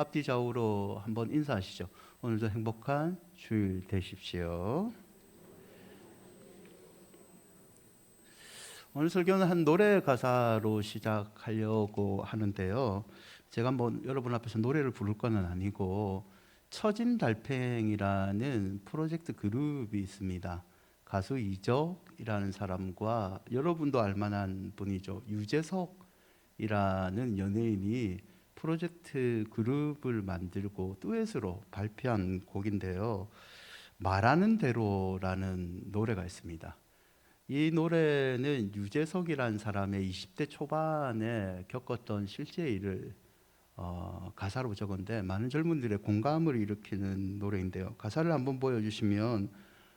앞뒤 좌우로 한번 인사하시죠. 오늘도 행복한 주일 되십시오. 오늘 설교는 한 노래 가사로 시작하려고 하는데요. 제가 한번 여러분 앞에서 노래를 부를 건 아니고 처진 달팽이라는 프로젝트 그룹이 있습니다. 가수 이적이라는 사람과 여러분도 알만한 분이죠. 유재석이라는 연예인이 프로젝트 그룹을 만들고 듀엣으로 발표한 곡인데요. 말하는 대로라는 노래가 있습니다. 이 노래는 유재석이라는 사람의 20대 초반에 겪었던 실제 일을 가사로 적은데 많은 젊은들의 공감을 일으키는 노래인데요. 가사를 한번 보여주시면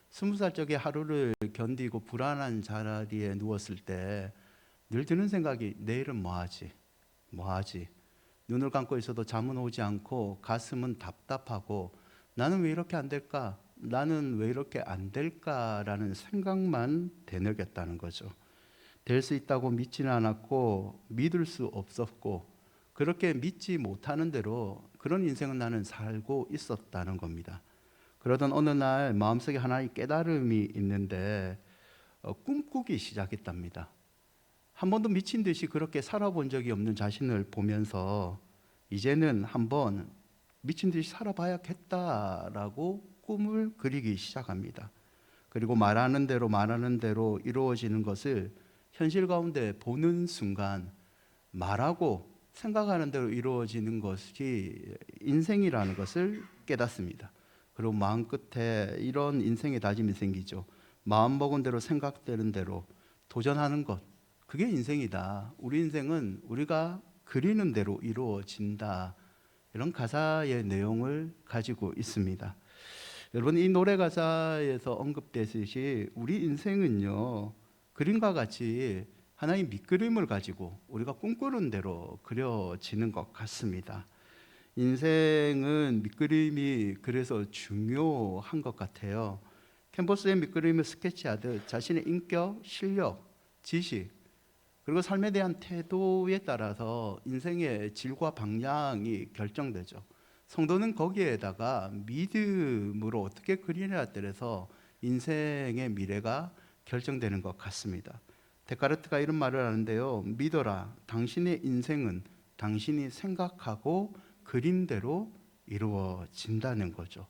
20살 적에 하루를 견디고 불안한 자리에 누웠을 때 늘 드는 생각이 내일은 뭐하지? 뭐하지? 눈을 감고 있어도 잠은 오지 않고 가슴은 답답하고 나는 왜 이렇게 안 될까? 나는 왜 이렇게 안 될까라는 생각만 되뇌겼다는 거죠. 될 수 있다고 믿지는 않았고 믿을 수 없었고 그렇게 믿지 못하는 대로 그런 인생은 나는 살고 있었다는 겁니다. 그러던 어느 날 마음속에 하나의 깨달음이 있는데 꿈꾸기 시작했답니다. 한 번도 미친 듯이 그렇게 살아본 적이 없는 자신을 보면서 이제는 한번 미친 듯이 살아봐야겠다라고 꿈을 그리기 시작합니다. 그리고 말하는 대로 이루어지는 것을 현실 가운데 보는 순간 말하고 생각하는 대로 이루어지는 것이 인생이라는 것을 깨닫습니다. 그리고 마음끝에 이런 인생의 다짐이 생기죠. 마음먹은 대로 생각되는 대로 도전하는 것, 그게 인생이다. 우리 인생은 우리가 그리는 대로 이루어진다. 이런 가사의 내용을 가지고 있습니다. 여러분, 이 노래 가사에서 언급되듯이 우리 인생은요, 그림과 같이 하나의 밑그림을 가지고 우리가 꿈꾸는 대로 그려지는 것 같습니다. 인생은 밑그림이 그래서 중요한 것 같아요. 캔버스에 밑그림을 스케치하듯 자신의 인격, 실력, 지식, 그리고 삶에 대한 태도에 따라서 인생의 질과 방향이 결정되죠. 성도는 거기에다가 믿음으로 어떻게 그리느냐에 따라서 인생의 미래가 결정되는 것 같습니다. 데카르트가 이런 말을 하는데요. 믿어라. 당신의 인생은 당신이 생각하고 그린 대로 이루어진다는 거죠.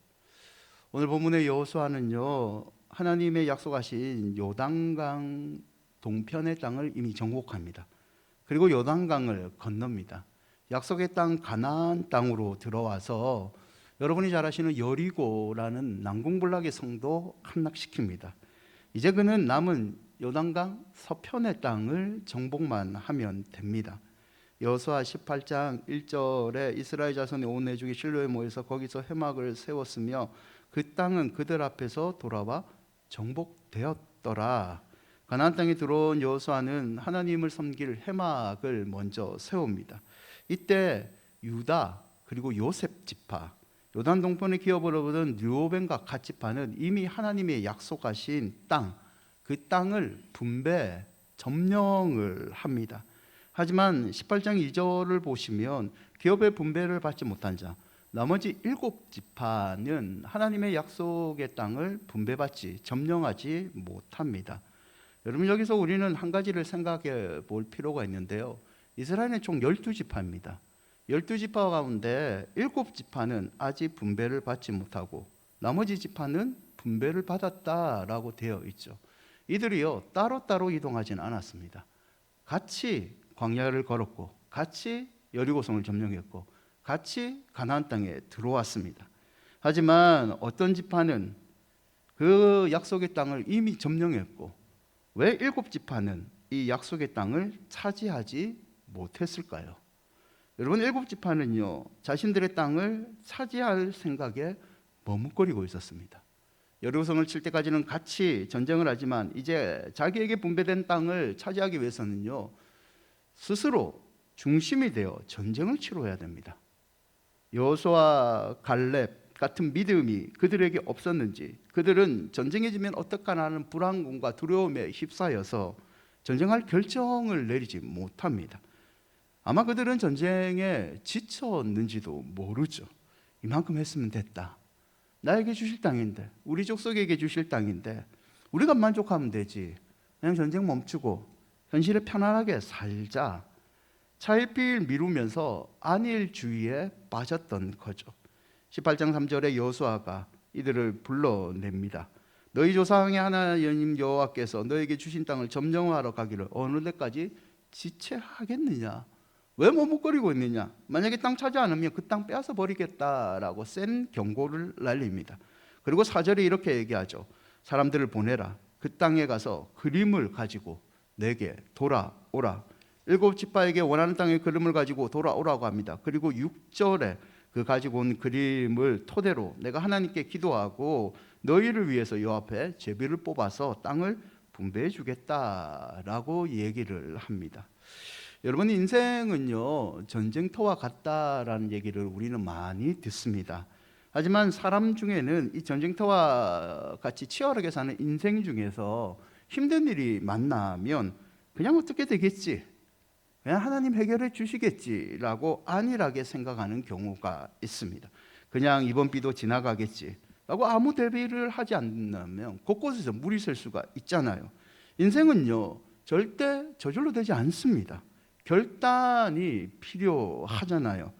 오늘 본문의 여호수아는요, 하나님의 약속하신 요단강 동편의 땅을 이미 정복합니다. 그리고 요단강을 건넙니다. 약속의 땅 가나안 땅으로 들어와서 여러분이 잘 아시는 여리고라는 난공불락의 성도 함락시킵니다. 이제 그는 남은 요단강 서편의 땅을 정복만 하면 됩니다. 여호수아 18장 1절에 이스라엘 자손이 온 회중이 실로에 모여서 거기서 회막을 세웠으며 그 땅은 그들 앞에서 돌아와 정복되었더라. 가나안 땅에 들어온 여호수아는 하나님을 섬길 회막을 먼저 세웁니다. 이때 유다 그리고 요셉 지파, 요단 동편의 기업을 얻은 르우벤과 갓 지파는 이미 하나님의 약속하신 땅, 그 땅을 분배, 점령을 합니다. 하지만 18장 2절을 보시면 기업의 분배를 받지 못한 자, 나머지 7지파는 하나님의 약속의 땅을 분배받지, 점령하지 못합니다. 여러분, 여기서 우리는 한 가지를 생각해 볼 필요가 있는데요. 이스라엘은 총 12지파입니다. 12지파 가운데 7지파는 아직 분배를 받지 못하고 나머지 지파는 분배를 받았다라고 되어 있죠. 이들이요, 따로따로 이동하지는 않았습니다. 같이 광야를 걸었고 같이 여리고성을 점령했고 같이 가나안 땅에 들어왔습니다. 하지만 어떤 지파는 그 약속의 땅을 이미 점령했고 왜 7지파는 이 약속의 땅을 차지하지 못했을까요? 여러분, 7지파는요, 자신들의 땅을 차지할 생각에 머뭇거리고 있었습니다. 여리고성을 칠 때까지는 같이 전쟁을 하지만 이제 자기에게 분배된 땅을 차지하기 위해서는요, 스스로 중심이 되어 전쟁을 치러야 됩니다. 여호수아, 갈렙 같은 믿음이 그들에게 없었는지 그들은 전쟁에 지면 어떡하나 하는 불안감과 두려움에 휩싸여서 전쟁할 결정을 내리지 못합니다. 아마 그들은 전쟁에 지쳤는지도 모르죠. 이만큼 했으면 됐다. 나에게 주실 땅인데, 우리 족속에게 주실 땅인데 우리가 만족하면 되지. 그냥 전쟁 멈추고 현실에 편안하게 살자. 차일피일 미루면서 안일주의에 빠졌던 거죠. 18장 3절에 여호수아가 이들을 불러냅니다. 너희 조상의 하나님 여호와께서 너에게 주신 땅을 점령하러 가기를 어느 데까지 지체하겠느냐? 왜 머뭇거리고 있느냐? 만약에 땅 차지 않으면 그 땅 빼앗아 버리겠다라고 센 경고를 날립니다. 그리고 4절에 이렇게 얘기하죠. 사람들을 보내라. 그 땅에 가서 그림을 가지고 내게 돌아오라. 7지파에게 원하는 땅의 그림을 가지고 돌아오라고 합니다. 그리고 6절에 그 가지고 온 그림을 토대로 내가 하나님께 기도하고 너희를 위해서 여 앞에 제비를 뽑아서 땅을 분배해 주겠다라고 얘기를 합니다. 여러분, 인생은요 전쟁터와 같다라는 얘기를 우리는 많이 듣습니다. 하지만 사람 중에는 이 전쟁터와 같이 치열하게 사는 인생 중에서 힘든 일이 만나면 그냥 어떻게 되겠지, 그냥 하나님 해결해 주시겠지라고 안일하게 생각하는 경우가 있습니다. 그냥 이번 비도 지나가겠지라고 아무 대비를 하지 않으면 곳곳에서 물이 셀 수가 있잖아요. 인생은요 절대 저절로 되지 않습니다. 결단이 필요하잖아요.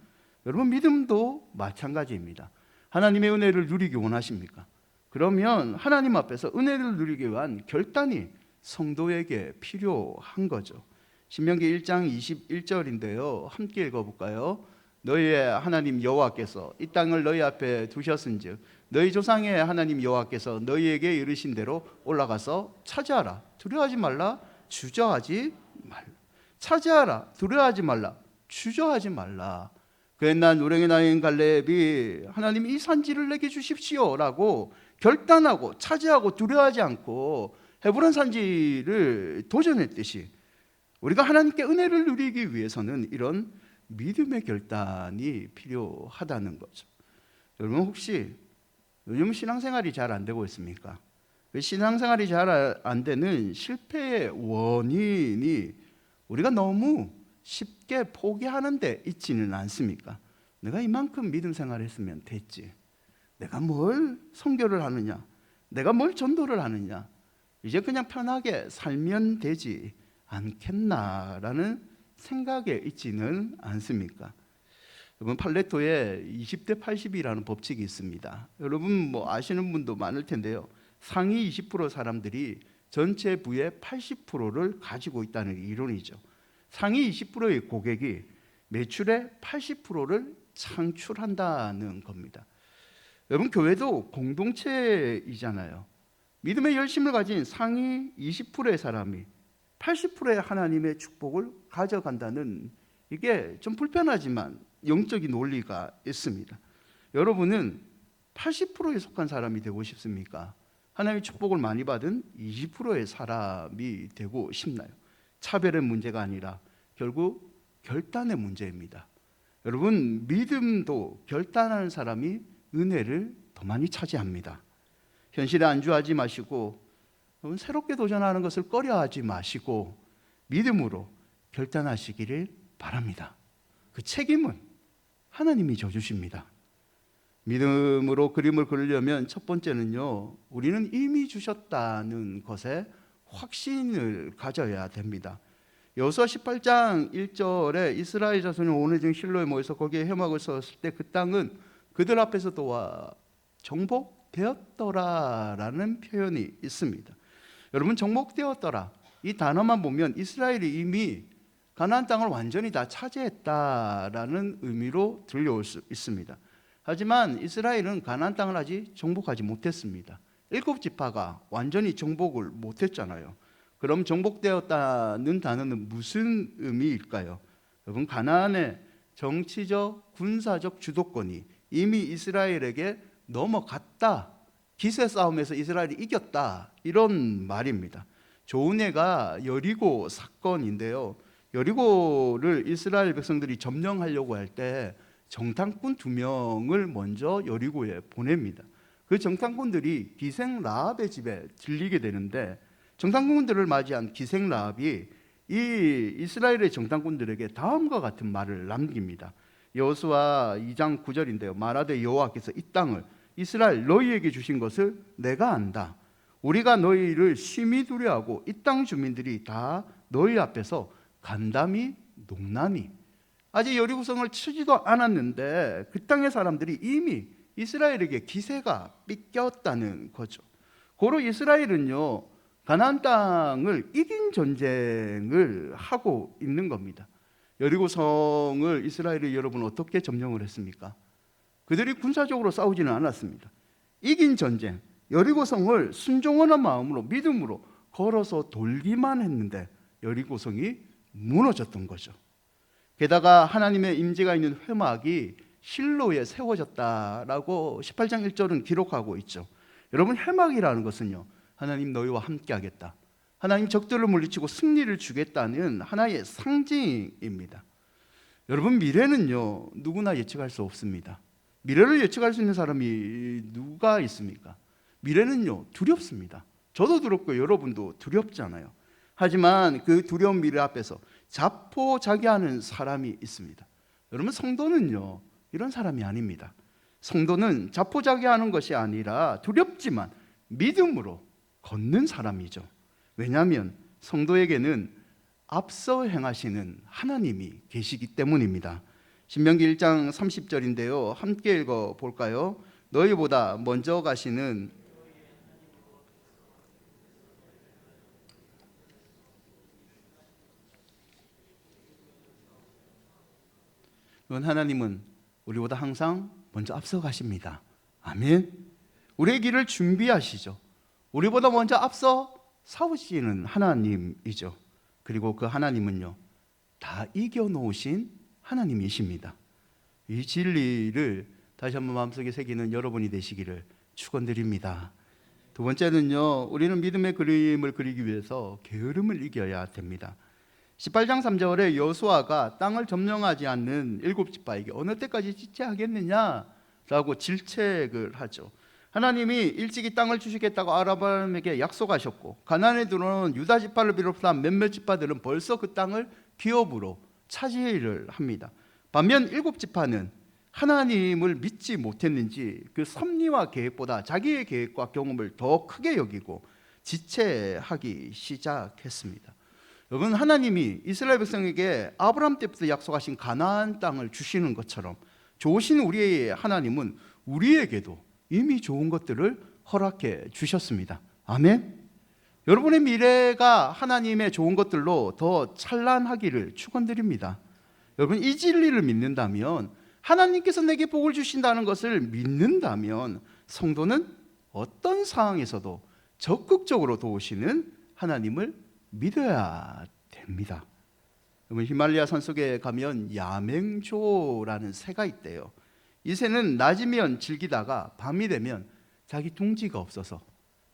여러분, 믿음도 마찬가지입니다. 하나님의 은혜를 누리기 원하십니까? 그러면 하나님 앞에서 은혜를 누리기 위한 결단이 성도에게 필요한 거죠. 신명기 1장 21절인데요 함께 읽어볼까요? 너희의 하나님 여호와께서 이 땅을 너희 앞에 두셨은즉 너희 조상의 하나님 여호와께서 너희에게 이르신 대로 올라가서 차지하라. 두려워하지 말라. 주저하지 말라. 차지하라. 두려워하지 말라. 주저하지 말라. 그 옛날 누랭이 나인 갈렙이 하나님 이 산지를 내게 주십시오라고 결단하고 차지하고 두려워하지 않고 헤브론 산지를 도전했듯이 우리가 하나님께 은혜를 누리기 위해서는 이런 믿음의 결단이 필요하다는 거죠. 여러분, 혹시 요즘 신앙생활이 잘 안 되고 있습니까? 신앙생활이 잘 안 되는 실패의 원인이 우리가 너무 쉽게 포기하는 데 있지는 않습니까? 내가 이만큼 믿음 생활했으면 됐지. 내가 뭘 선교를 하느냐? 내가 뭘 전도를 하느냐? 이제 그냥 편하게 살면 되지 않겠나라는 생각에 있지는 않습니까? 여러분, 팔레토에 20대 80이라는 법칙이 있습니다. 여러분 뭐 아시는 분도 많을 텐데요. 상위 20% 사람들이 전체 부의 80%를 가지고 있다는 이론이죠. 상위 20%의 고객이 매출의 80%를 창출한다는 겁니다. 여러분, 교회도 공동체이잖아요. 믿음의 열심을 가진 상위 20%의 사람이 80%의 하나님의 축복을 가져간다는, 이게 좀 불편하지만 영적인 논리가 있습니다. 여러분은 80%에 속한 사람이 되고 싶습니까? 하나님의 축복을 많이 받은 20%의 사람이 되고 싶나요? 차별의 문제가 아니라 결국 결단의 문제입니다. 여러분, 믿음도 결단하는 사람이 은혜를 더 많이 차지합니다. 현실에 안주하지 마시고 새롭게 도전하는 것을 꺼려하지 마시고 믿음으로 결단하시기를 바랍니다. 그 책임은 하나님이 져주십니다. 믿음으로 그림을 그리려면 첫 번째는요, 우리는 이미 주셨다는 것에 확신을 가져야 됩니다. 여호수아 18장 1절에 이스라엘 자손이 오늘중 실로에 모여서 거기에 회막을 세웠을 때 그 땅은 그들 앞에서 도와 정복되었더라라는 표현이 있습니다. 여러분, 정복되었더라, 이 단어만 보면 이스라엘이 이미 가나안 땅을 완전히 다 차지했다라는 의미로 들려올 수 있습니다. 하지만 이스라엘은 가나안 땅을 아직 정복하지 못했습니다. 7지파가 완전히 정복을 못했잖아요. 그럼 정복되었다는 단어는 무슨 의미일까요? 여러분, 가나안의 정치적, 군사적 주도권이 이미 이스라엘에게 넘어갔다, 기세 싸움에서 이스라엘이 이겼다, 이런 말입니다. 좋은 예가 여리고 사건인데요, 여리고를 이스라엘 백성들이 점령하려고 할 때 정탐꾼 2명을 먼저 여리고에 보냅니다. 그 정탐꾼들이 기생 라합의 집에 들리게 되는데 정탐꾼들을 맞이한 기생 라합이 이 이스라엘의 정탐꾼들에게 다음과 같은 말을 남깁니다. 여호수아 2장 9절인데요. 말하되 여호와께서 이 땅을 이스라엘 너희에게 주신 것을 내가 안다. 우리가 너희를 심히 두려워하고 이 땅 주민들이 다 너희 앞에서 간담이 농나니. 아직 여리고성을 치지도 않았는데 그 땅의 사람들이 이미 이스라엘에게 기세가 삐꼈다는 거죠. 고로 이스라엘은요, 가나안 땅을 이긴 전쟁을 하고 있는 겁니다. 여리고성을 이스라엘이 여러분 어떻게 점령을 했습니까? 그들이 군사적으로 싸우지는 않았습니다. 이긴 전쟁, 여리고성을 순종하는 마음으로 믿음으로 걸어서 돌기만 했는데 여리고성이 무너졌던 거죠. 게다가 하나님의 임재가 있는 회막이 실로에 세워졌다라고 18장 1절은 기록하고 있죠. 여러분, 회막이라는 것은요, 하나님 너희와 함께 하겠다, 하나님 적들을 물리치고 승리를 주겠다는 하나의 상징입니다. 여러분, 미래는요 누구나 예측할 수 없습니다. 미래를 예측할 수 있는 사람이 누가 있습니까? 미래는요 두렵습니다. 저도 두렵고 여러분도 두렵잖아요. 하지만 그 두려운 미래 앞에서 자포자기하는 사람이 있습니다. 여러분, 성도는요 이런 사람이 아닙니다. 성도는 자포자기하는 것이 아니라 두렵지만 믿음으로 걷는 사람이죠. 왜냐하면 성도에게는 앞서 행하시는 하나님이 계시기 때문입니다. 신명기 1장 30절인데요. 함께 읽어볼까요? 너희보다 먼저 가시는 하나님은 우리보다 항상 먼저 앞서 가십니다. 아멘. 우리의 길을 준비하시죠. 우리보다 먼저 앞서 싸우시는 하나님이죠. 그리고 그 하나님은요 다 이겨놓으신 하나님이십니다. 이 진리를 다시 한번 마음속에 새기는 여러분이 되시기를 축원드립니다. 두 번째는요, 우리는 믿음의 그림을 그리기 위해서 게으름을 이겨야 됩니다. 18장 3절에 여호수아가 땅을 점령하지 않는 7지파에게 어느 때까지 지체하겠느냐라고 질책을 하죠. 하나님이 일찍이 땅을 주시겠다고 아브라함에게 약속하셨고 가나안에 들어오는 유다 지파를 비롯한 몇몇 지파들은 벌써 그 땅을 기업으로 차지를 합니다. 반면 7지파는 하나님을 믿지 못했는지 그 섭리와 계획보다 자기의 계획과 경험을 더 크게 여기고 지체하기 시작했습니다. 여러분, 하나님이 이스라엘 백성에게 아브라함 때부터 약속하신 가나안 땅을 주시는 것처럼 좋으신 우리의 하나님은 우리에게도 이미 좋은 것들을 허락해 주셨습니다. 아멘. 여러분의 미래가 하나님의 좋은 것들로 더 찬란하기를 축원드립니다. 여러분, 이 진리를 믿는다면, 하나님께서 내게 복을 주신다는 것을 믿는다면 성도는 어떤 상황에서도 적극적으로 도우시는 하나님을 믿어야 됩니다. 여러분, 히말라야 산속에 가면 야맹조라는 새가 있대요. 이 새는 낮이면 즐기다가 밤이 되면 자기 둥지가 없어서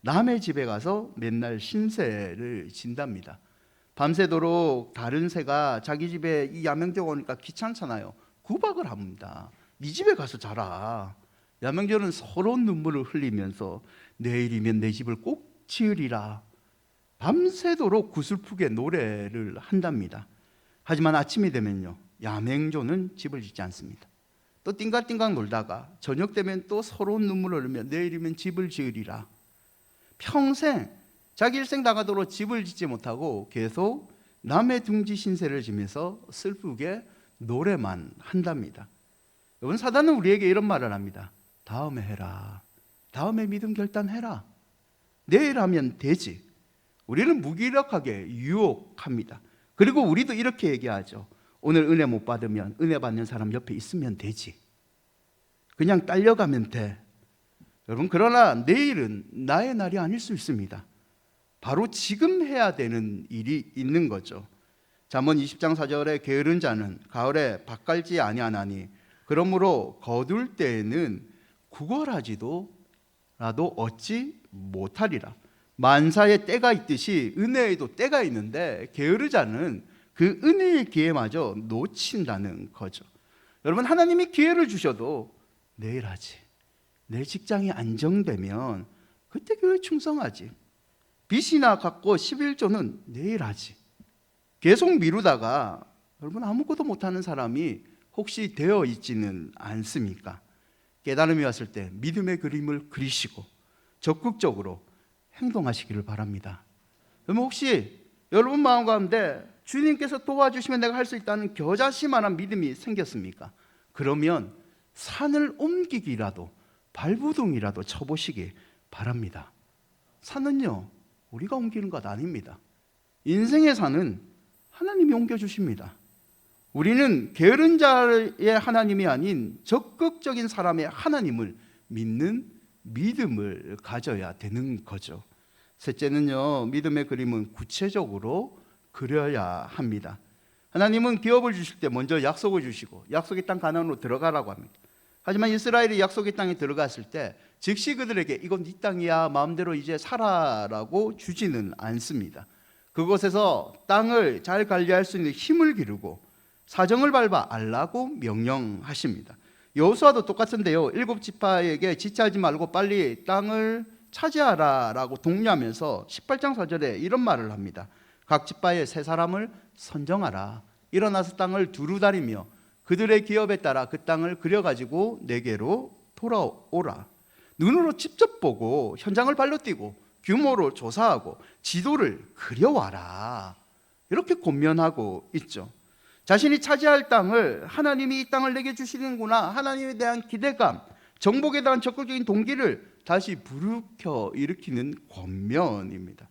남의 집에 가서 맨날 신세를 진답니다. 밤새도록 다른 새가 자기 집에 이 야맹조가 오니까 귀찮잖아요. 구박을 합니다. 네 집에 가서 자라. 야맹조는 서러운 눈물을 흘리면서 내일이면 내 집을 꼭 지으리라 밤새도록 구슬프게 노래를 한답니다. 하지만 아침이 되면요, 야맹조는 집을 짓지 않습니다. 또 띵각띵각 놀다가 저녁 되면 또 서러운 눈물을 흘리며 내일이면 집을 지으리라. 평생 자기 일생 다가도록 집을 짓지 못하고 계속 남의 둥지 신세를 지면서 슬프게 노래만 한답니다. 여러분, 사단은 우리에게 이런 말을 합니다. 다음에 해라. 다음에 믿음 결단해라. 내일 하면 되지. 우리는 무기력하게 유혹합니다. 그리고 우리도 이렇게 얘기하죠. 오늘 은혜 못 받으면 은혜 받는 사람 옆에 있으면 되지. 그냥 딸려가면 돼. 여러분, 그러나 내일은 나의 날이 아닐 수 있습니다. 바로 지금 해야 되는 일이 있는 거죠. 잠언 20장 4절에 게으른 자는 가을에 밭갈지 아니하나니 그러므로 거둘 때에는 구걸하지도 라도 얻지 못하리라. 만사에 때가 있듯이 은혜에도 때가 있는데 게으른 자는 그 은혜의 기회마저 놓친다는 거죠. 여러분, 하나님이 기회를 주셔도 내일 하지. 내 직장이 안정되면 그때 교회 충성하지. 빚이나 갚고 11조는 내일 하지. 계속 미루다가 여러분 아무것도 못하는 사람이 혹시 되어 있지는 않습니까? 깨달음이 왔을 때 믿음의 그림을 그리시고 적극적으로 행동하시기를 바랍니다. 그럼 혹시 여러분 마음 가운데 주님께서 도와주시면 내가 할 수 있다는 겨자씨만한 믿음이 생겼습니까? 그러면 산을 옮기기라도 발부둥이라도 쳐보시기 바랍니다. 산은요, 우리가 옮기는 것 아닙니다. 인생의 산은 하나님이 옮겨주십니다. 우리는 게으른 자의 하나님이 아닌 적극적인 사람의 하나님을 믿는 믿음을 가져야 되는 거죠. 셋째는요, 믿음의 그림은 구체적으로 그려야 합니다. 하나님은 기업을 주실 때 먼저 약속을 주시고 약속의 땅 가나안으로 들어가라고 합니다. 하지만 이스라엘이 약속의 땅에 들어갔을 때 즉시 그들에게 이건 네 땅이야 마음대로 이제 살아라고 주지는 않습니다. 그곳에서 땅을 잘 관리할 수 있는 힘을 기르고 사정을 밟아 알라고 명령하십니다. 여호수아도 똑같은데요, 7지파에게 지체하지 말고 빨리 땅을 차지하라 라고 독려하면서 18장 4절에 이런 말을 합니다. 각 지파에 세 사람을 선정하라. 일어나서 땅을 두루다리며 그들의 기업에 따라 그 땅을 그려가지고 내게로 돌아오라. 눈으로 직접 보고 현장을 발로 뛰고 규모로 조사하고 지도를 그려와라. 이렇게 권면하고 있죠. 자신이 차지할 땅을 하나님이 이 땅을 내게 주시는구나, 하나님에 대한 기대감, 정복에 대한 적극적인 동기를 다시 불켜 일으키는 권면입니다.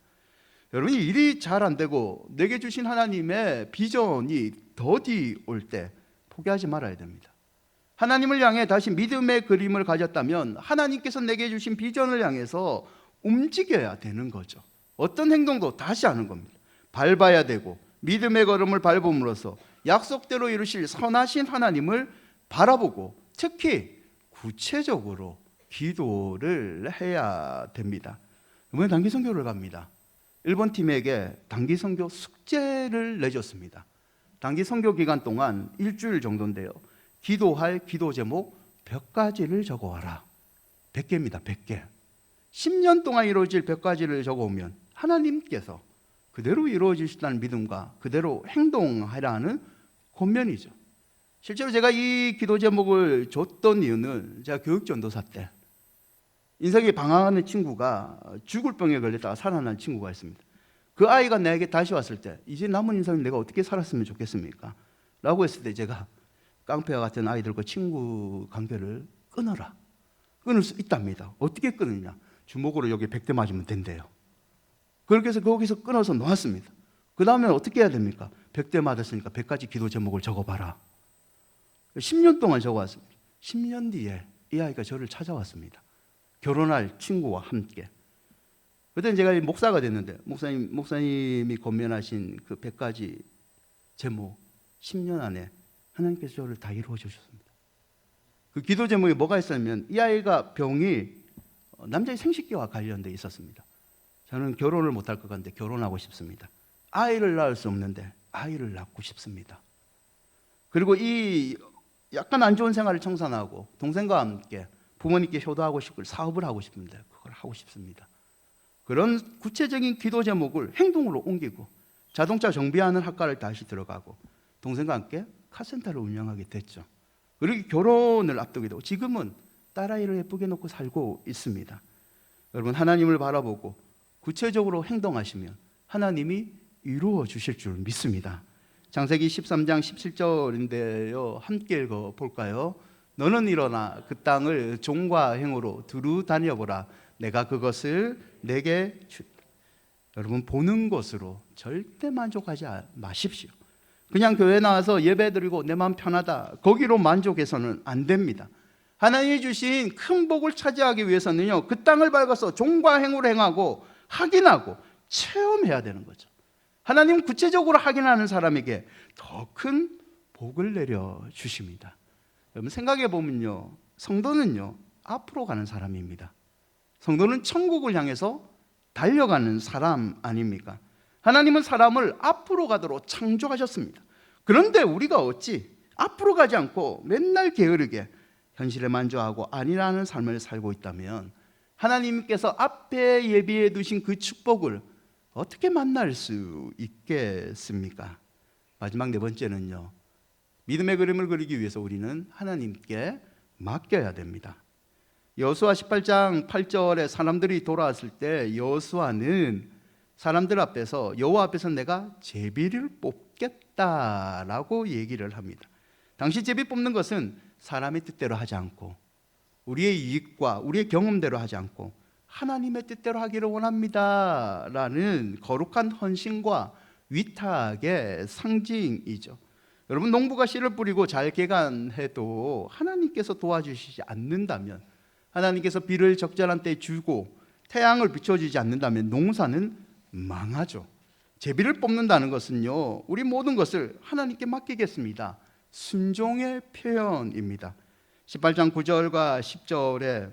여러분이 일이 잘 안 되고 내게 주신 하나님의 비전이 더디 올 때 포기하지 말아야 됩니다. 하나님을 향해 다시 믿음의 그림을 가졌다면 하나님께서 내게 주신 비전을 향해서 움직여야 되는 거죠. 어떤 행동도 다시 하는 겁니다. 밟아야 되고 믿음의 걸음을 밟음으로써 약속대로 이루실 선하신 하나님을 바라보고 특히 구체적으로 기도를 해야 됩니다. 이번에 단기 선교를 갑니다. 일본 팀에게 단기 선교 숙제를 내줬습니다. 단기 선교 기간 동안 일주일 정도인데요, 기도할 기도 제목 100가지를 적어와라. 100개입니다. 100개. 10년 동안 이루어질 100가지를 적어오면 하나님께서 그대로 이루어지시다는 믿음과 그대로 행동하라는 권면이죠. 실제로 제가 이 기도 제목을 줬던 이유는 제가 교육전도사 때 인생에 방황하는 친구가 죽을 병에 걸렸다가 살아난 친구가 있습니다. 그 아이가 내게 다시 왔을 때 이제 남은 인생을 내가 어떻게 살았으면 좋겠습니까? 라고 했을 때 제가 깡패와 같은 아이들과 친구 관계를 끊어라. 끊을 수 있답니다. 어떻게 끊느냐? 주먹으로 여기 100대 맞으면 된대요. 그렇게 해서 거기서 끊어서 놓았습니다. 그 다음에 어떻게 해야 됩니까? 100대 맞았으니까 100가지 기도 제목을 적어봐라. 10년 동안 적어왔습니다. 10년 뒤에 이 아이가 저를 찾아왔습니다. 결혼할 친구와 함께. 그때 제가 목사가 됐는데 목사님이 권면하신 그 100가지 제목 10년 안에 하나님께서 저를 다 이루어 주셨습니다. 그 기도 제목이 뭐가 있었냐면 이 아이가 병이 남자의 생식기와 관련돼 있었습니다. 저는 결혼을 못할 것 같은데 결혼하고 싶습니다. 아이를 낳을 수 없는데 아이를 낳고 싶습니다. 그리고 이 약간 안 좋은 생활을 청산하고 동생과 함께 부모님께 효도하고 싶고 사업을 하고 싶은데 그걸 하고 싶습니다. 그런 구체적인 기도 제목을 행동으로 옮기고 자동차 정비하는 학과를 다시 들어가고 동생과 함께 카센터를 운영하게 됐죠. 그리고 결혼을 앞두게 되고 지금은 딸아이를 예쁘게 놓고 살고 있습니다. 여러분, 하나님을 바라보고 구체적으로 행동하시면 하나님이 이루어 주실 줄 믿습니다. 창세기 13장 17절인데요. 함께 읽어볼까요? 너는 일어나 그 땅을 종과 행으로 두루 다녀보라. 내가 그것을 내게 주리라. 여러분, 보는 것으로 절대 만족하지 마십시오. 그냥 교회 나와서 예배드리고 내 마음 편하다, 거기로 만족해서는 안 됩니다. 하나님이 주신 큰 복을 차지하기 위해서는요, 그 땅을 밟아서 종과 행으로 행하고 확인하고 체험해야 되는 거죠. 하나님은 구체적으로 확인하는 사람에게 더 큰 복을 내려 주십니다. 여러분, 생각해 보면요, 성도는요 앞으로 가는 사람입니다. 성도는 천국을 향해서 달려가는 사람 아닙니까? 하나님은 사람을 앞으로 가도록 창조하셨습니다. 그런데 우리가 어찌 앞으로 가지 않고 맨날 게으르게 현실에 만족하고 안일하는 삶을 살고 있다면 하나님께서 앞에 예비해 두신 그 축복을 어떻게 만날 수 있겠습니까? 마지막 네 번째는요, 믿음의 그림을 그리기 위해서 우리는 하나님께 맡겨야 됩니다. 여호수아 18장 8절에 사람들이 돌아왔을 때 여호수아는 사람들 앞에서 여호와 앞에서 내가 제비를 뽑겠다라고 얘기를 합니다. 당시 제비 뽑는 것은 사람의 뜻대로 하지 않고 우리의 이익과 우리의 경험대로 하지 않고 하나님의 뜻대로 하기를 원합니다 라는 거룩한 헌신과 위탁의 상징이죠. 여러분, 농부가 씨를 뿌리고 잘 개간해도 하나님께서 도와주시지 않는다면, 하나님께서 비를 적절한 때에 주고 태양을 비춰주지 않는다면 농사는 망하죠. 제비를 뽑는다는 것은요, 우리 모든 것을 하나님께 맡기겠습니다, 순종의 표현입니다. 18장 9절과 10절에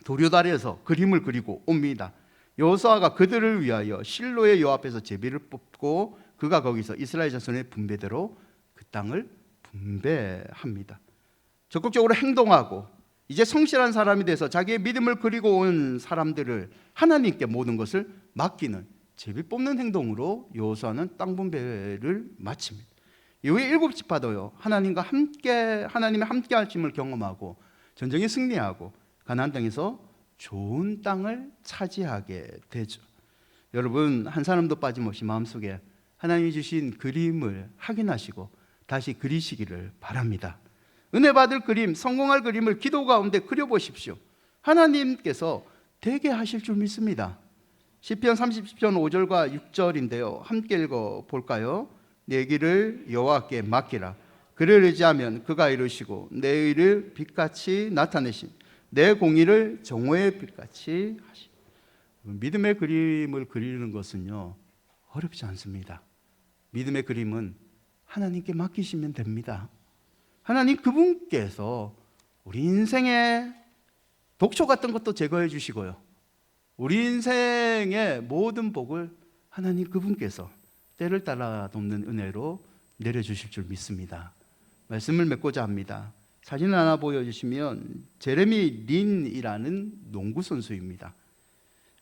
도료다리에서 그림을 그리고 옵니다. 여호수아가 그들을 위하여 실로의 여 앞에서 제비를 뽑고 그가 거기서 이스라엘 자손의 분배대로 그 땅을 분배합니다. 적극적으로 행동하고 이제 성실한 사람이 돼서 자기의 믿음을 그리고 온 사람들을 하나님께 모든 것을 맡기는 제비 뽑는 행동으로 여호수아는 땅 분배를 마칩니다. 이후에 7지파도요, 하나님의 함께 하심을 경험하고 전쟁에 승리하고 가나안 땅에서 좋은 땅을 차지하게 되죠. 여러분, 한 사람도 빠짐없이 마음속에 하나님이 주신 그림을 확인하시고 다시 그리시기를 바랍니다. 은혜 받을 그림, 성공할 그림을 기도 가운데 그려보십시오. 하나님께서 되게 하실 줄 믿습니다. 시편 30편 5절과 6절인데요, 함께 읽어볼까요? 내 길을 여호와께 맡기라. 그를 의지하면 그가 이루시고 내 의를 빛같이 나타내신 내 공의를 정오의 빛같이 하시. 믿음의 그림을 그리는 것은요, 어렵지 않습니다. 믿음의 그림은 하나님께 맡기시면 됩니다. 하나님 그분께서 우리 인생의 독초 같은 것도 제거해 주시고요, 우리 인생의 모든 복을 하나님 그분께서 때를 따라 돕는 은혜로 내려주실 줄 믿습니다. 말씀을 맺고자 합니다. 사진 하나 보여주시면 제레미 린이라는 농구 선수입니다.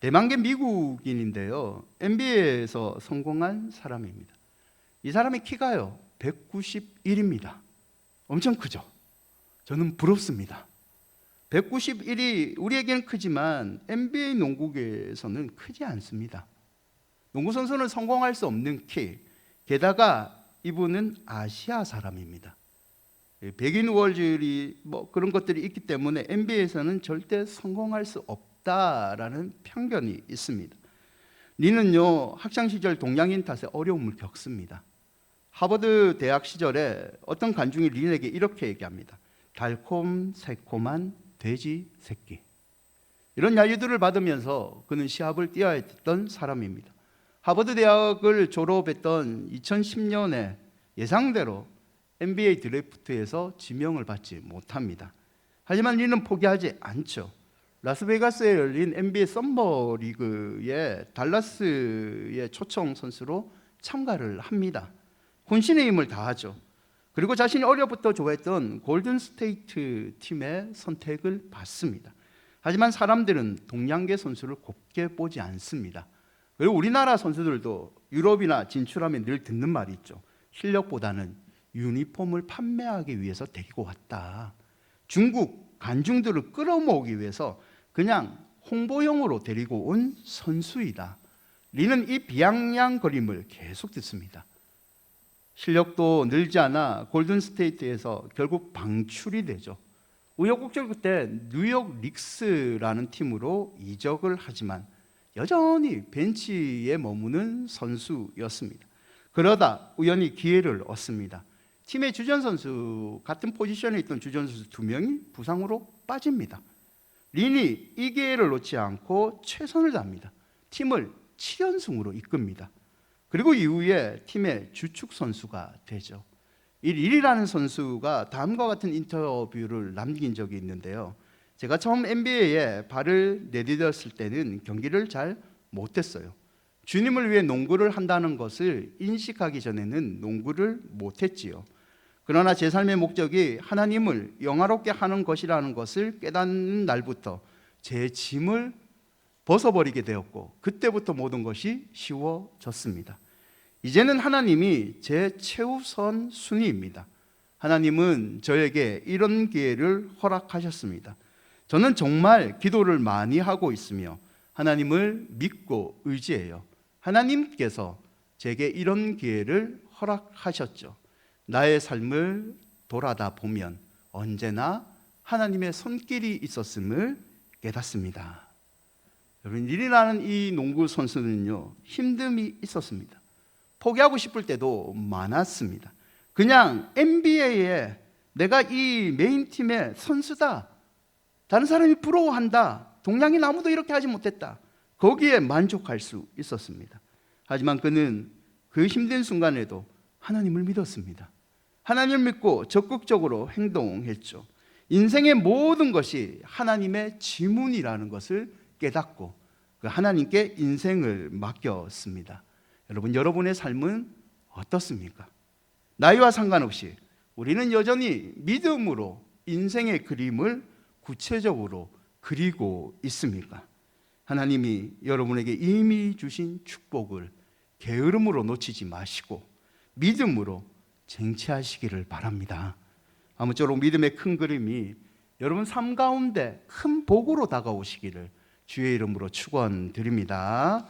대만계 미국인인데요, NBA에서 성공한 사람입니다. 이 사람의 키가요 191입니다. 엄청 크죠? 저는 부럽습니다. 191이 우리에게는 크지만 NBA 농구계에서는 크지 않습니다. 농구 선수는 성공할 수 없는 키, 게다가 이분은 아시아 사람입니다. 백인 우월주의 그런 것들이 있기 때문에 NBA에서는 절대 성공할 수 없다라는 편견이 있습니다. 리는요, 학창시절 동양인 탓에 어려움을 겪습니다. 하버드 대학 시절에 어떤 관중이 린에게 이렇게 얘기합니다. 달콤새콤한 돼지 새끼. 이런 야유들을 받으면서 그는 시합을 뛰어야 했던 사람입니다. 하버드 대학을 졸업했던 2010년에 예상대로 NBA 드래프트에서 지명을 받지 못합니다. 하지만 리는 포기하지 않죠. 라스베가스에 열린 NBA 썸머 리그에 달라스의 초청 선수로 참가를 합니다. 혼신의 힘을 다하죠. 그리고 자신이 어려부터 좋아했던 골든 스테이트 팀의 선택을 받습니다. 하지만 사람들은 동양계 선수를 곱게 보지 않습니다. 그리고 우리나라 선수들도 유럽이나 진출하면 늘 듣는 말이 있죠. 실력보다는 유니폼을 판매하기 위해서 데리고 왔다. 중국 관중들을 끌어모으기 위해서 그냥 홍보용으로 데리고 온 선수이다. 리는 이 비아냥거림을 계속 듣습니다. 실력도 늘지 않아 골든스테이트에서 결국 방출이 되죠. 우여곡절 끝에 뉴욕 닉스라는 팀으로 이적을 하지만 여전히 벤치에 머무는 선수였습니다. 그러다 우연히 기회를 얻습니다. 팀의 주전 선수, 같은 포지션에 있던 주전 선수 2명이 부상으로 빠집니다. 린이 이 기회를 놓지 않고 최선을 다합니다. 팀을 7연승으로 이끕니다. 그리고 이후에 팀의 주축 선수가 되죠. 이 린이라는 선수가 다음과 같은 인터뷰를 남긴 적이 있는데요. 제가 처음 NBA에 발을 내디뎠을 때는 경기를 잘 못했어요. 주님을 위해 농구를 한다는 것을 인식하기 전에는 농구를 못했지요. 그러나 제 삶의 목적이 하나님을 영화롭게 하는 것이라는 것을 깨닫는 날부터 제 짐을 벗어버리게 되었고 그때부터 모든 것이 쉬워졌습니다. 이제는 하나님이 제 최우선 순위입니다. 하나님은 저에게 이런 기회를 허락하셨습니다. 저는 정말 기도를 많이 하고 있으며 하나님을 믿고 의지해요. 하나님께서 제게 이런 기회를 허락하셨죠. 나의 삶을 돌아다 보면 언제나 하나님의 손길이 있었음을 깨닫습니다. 여러분, 일이라는 이 농구 선수는요, 힘듦이 있었습니다. 포기하고 싶을 때도 많았습니다. 그냥 NBA에 내가 이 메인팀의 선수다, 다른 사람이 부러워한다, 동양인 아무도 이렇게 하지 못했다, 거기에 만족할 수 있었습니다. 하지만 그는 그 힘든 순간에도 하나님을 믿었습니다. 하나님을 믿고 적극적으로 행동했죠. 인생의 모든 것이 하나님의 지문이라는 것을 깨닫고 그 하나님께 인생을 맡겼습니다. 여러분, 여러분의 삶은 어떻습니까? 나이와 상관없이 우리는 여전히 믿음으로 인생의 그림을 구체적으로 그리고 있습니까? 하나님이 여러분에게 이미 주신 축복을 게으름으로 놓치지 마시고 믿음으로 쟁취하시기를 바랍니다. 아무쪼록 믿음의 큰 그림이 여러분 삶 가운데 큰 복으로 다가오시기를 주의 이름으로 축원드립니다.